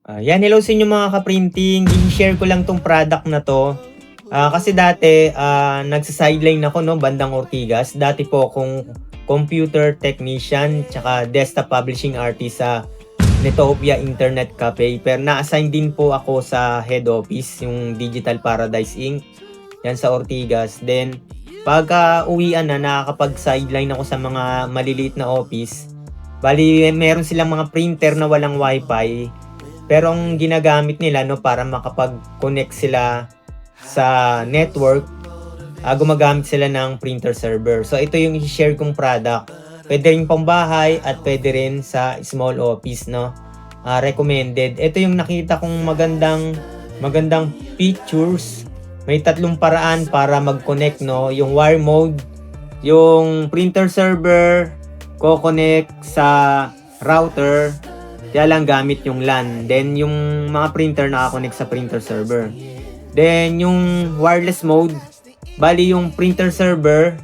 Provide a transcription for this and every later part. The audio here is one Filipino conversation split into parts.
Hello sa inyo mga ka-printing. I-share ko lang 'tong product na 'to. Kasi dati, nagsa-sideline ako 'no, bandang Ortigas. Dati po akong computer technician tsaka desktop publishing artist sa Netopia Internet Cafe. Pero na-assign din po ako sa head office, yung Digital Paradise Inc. Yan sa Ortigas. Then, pagka-uwian na, nakakapag-sideline ako sa mga maliliit na office. Bali, meron silang mga printer na walang wifi. Pero ang ginagamit nila no para makapag-connect sila sa network, gumagamit sila ng printer server. So ito yung i-share kong product. Pwede rin pambahay at pwede rin sa small office no. Recommended. Ito yung nakita kong magandang features. May tatlong paraan para mag-connect no, yung wire mode, yung printer server, ko-connect sa router. Kaya lang gamit yung LAN. Then, yung mga printer nakakonect sa printer server. Then, yung wireless mode, bali yung printer server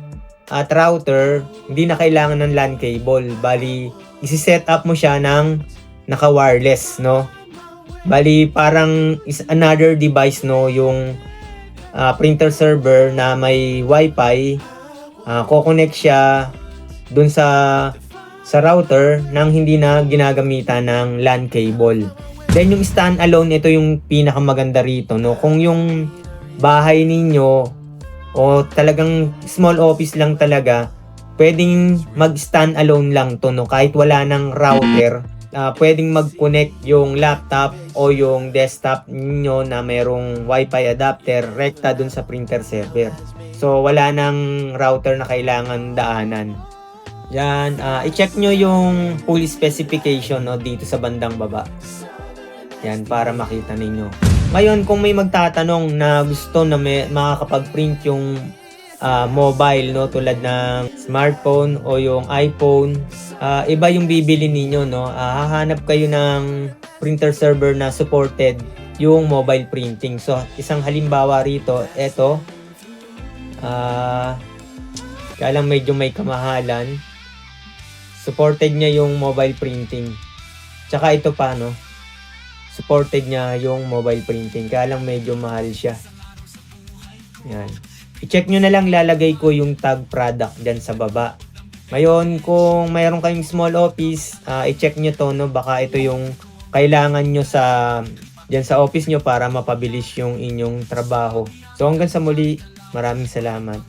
at router, hindi na kailangan ng LAN cable. Bali, isi-set up mo siya ng naka-wireless, no? Bali, parang is another device, no? Yung printer server na may wifi, ko-connect siya dun sa router nang hindi na ginagamitan ng LAN cable. Then yung stand-alone, ito yung pinakamaganda rito, no? Kung yung bahay ninyo o talagang small office lang talaga, pwedeng mag-stand-alone lang to, no? Kahit wala ng router, pwedeng mag-connect yung laptop o yung desktop niyo na merong wifi adapter rekta dun sa printer server. So wala nang router na kailangan daanan. Yan, i-check nyo yung full specification no, dito sa bandang baba. Yan, para makita ninyo. Ngayon, kung may magtatanong na gusto na makakapag-print yung mobile, no, tulad ng smartphone o yung iPhone, iba yung bibili ninyo. No? Hahanap kayo ng printer server na supported yung mobile printing. So, isang halimbawa rito, eto. Kaya lang medyo may kamahalan. Supported niya yung mobile printing. Tsaka ito pa, no? Supported niya yung mobile printing. Kaya lang medyo mahal siya. Yan. I-check nyo na lang, lalagay ko yung tag product dyan sa baba. Ngayon, kung mayroon kayong small office, i-check nyo to, no? Baka ito yung kailangan nyo dyan sa office nyo para mapabilis yung inyong trabaho. So hanggang sa muli, maraming salamat.